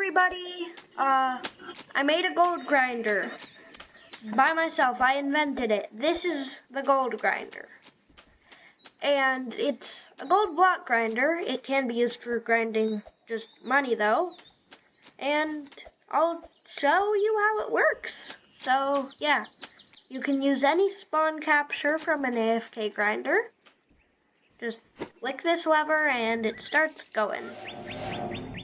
everybody, I made a gold grinder by myself. I invented it. This is the gold grinder. And it's a gold block grinder. It can be used for grinding just money though. And I'll show you how it works. So yeah, you can use any spawn capture from an AFK grinder. Just click this lever and it starts going.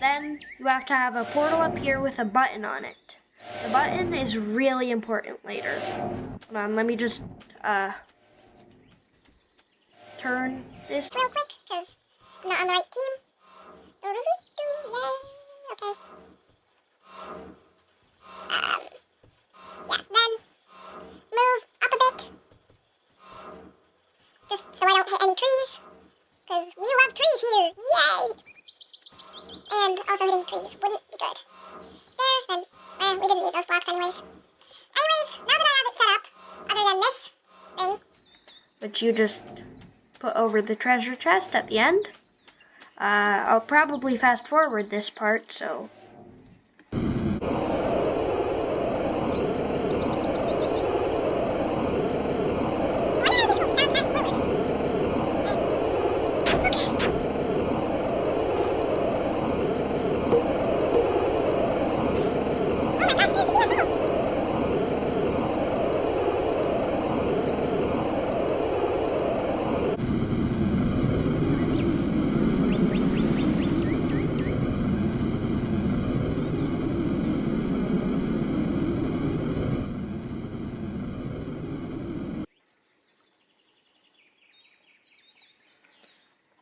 Then you have to have a portal up here with a button on it. The button is really important later. Hold on, let me just turn this real quick, because I'm not on the right team. Yay, okay. Yeah, then move up a bit. Just so I don't hit any trees, because we love trees here, yay! And also hitting trees wouldn't be good. There, then, we didn't need those blocks anyways. Anyways, now that I have it set up, other than this thing, which you just put over the treasure chest at the end. I'll probably fast forward this part, so.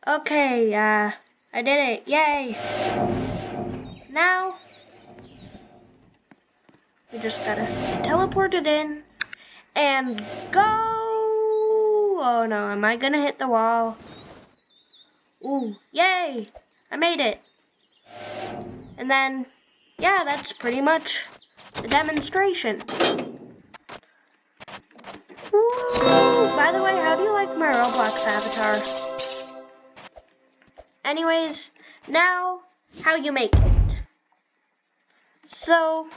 Okay, I did it, yay! Now, we just gotta teleport it in and go! Oh no, am I gonna hit the wall? Ooh, yay! I made it! And then, yeah, that's pretty much the demonstration. Ooh, by the way, how do you like my Roblox avatar? Anyways, now, how you make it. So,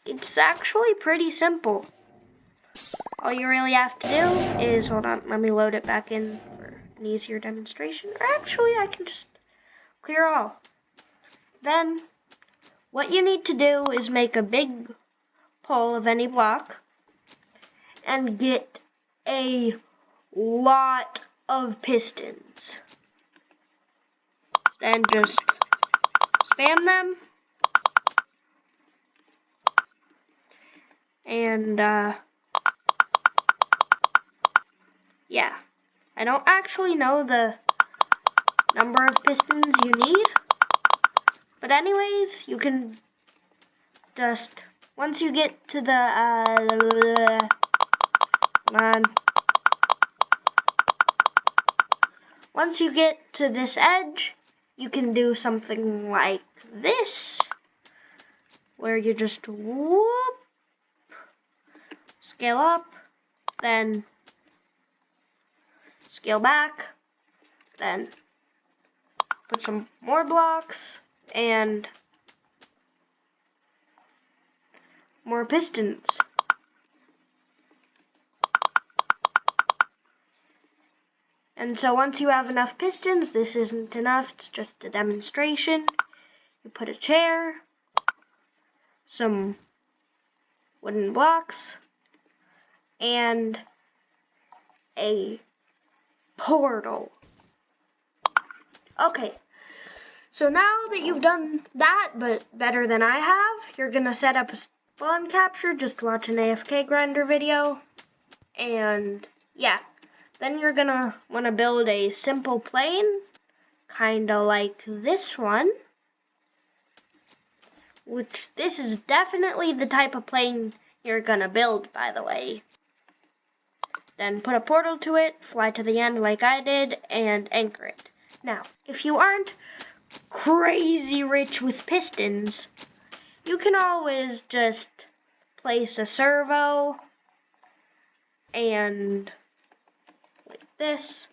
it's actually pretty simple. All you really have to do is, hold on, let me load it back in for an easier demonstration. Or actually, I can just clear all. Then, what you need to do is make a big pole of any block and get a lot of pistons. Then just spam them. And, yeah. I don't actually know the number of pistons you need. But anyways, you can just, once you get to the, once you get to this edge, you can do something like this, where you just whoop, scale up, then scale back, then put some more blocks and more pistons. And so once you have enough pistons, this isn't enough, it's just a demonstration. You put a chair, some wooden blocks, and a portal. Okay, so now that you've done that, but better than I have, you're gonna set up a spawn capture, just watch an AFK grinder video, and yeah. Then you're gonna wanna build a simple plane, kinda like this one, which this is definitely the type of plane you're gonna build, by the way. Then put a portal to it, fly to the end like I did, and anchor it. Now, if you aren't crazy rich with pistons, you can always just place a servo and like this.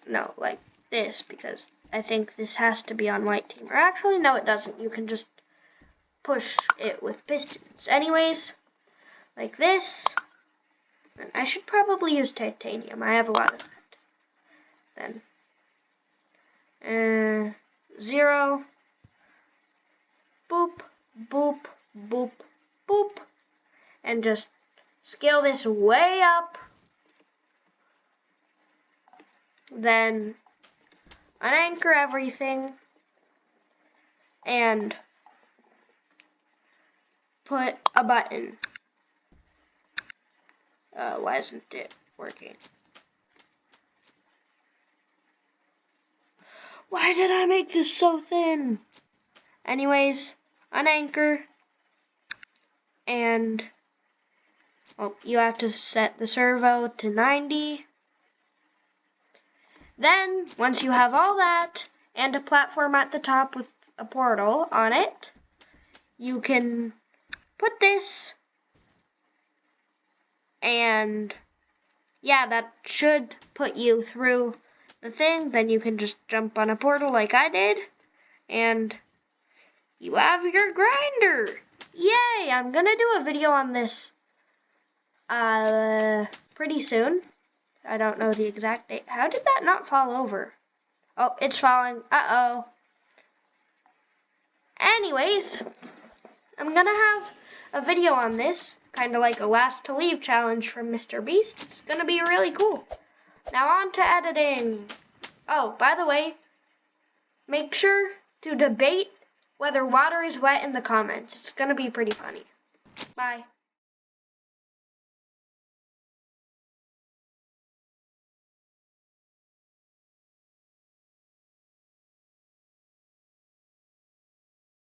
No, like this, because I think this has to be on white team. Or actually, no, it doesn't. You can just push it with pistons. Anyways, like this. And I should probably use titanium. I have a lot of that. Then 0. Boop, boop, boop, boop. And just scale this way up. Then unanchor everything. And put a button. Why isn't it working? Why did I make this so thin? Anyways, unanchor. And you have to set the servo to 90. Then, once you have all that, and a platform at the top with a portal on it, you can put this, and yeah, that should put you through the thing. Then you can just jump on a portal like I did, and you have your grinder. Yay! I'm gonna do a video on this pretty soon. I don't know the exact date. How did that not fall over? Oh, it's falling. Uh-oh. Anyways, I'm gonna have a video on this, kind of like a last to leave challenge from Mr. Beast. It's gonna be really cool. Now on to editing. Oh, by the way, make sure to debate whether water is wet in the comments. It's gonna be pretty funny. Bye.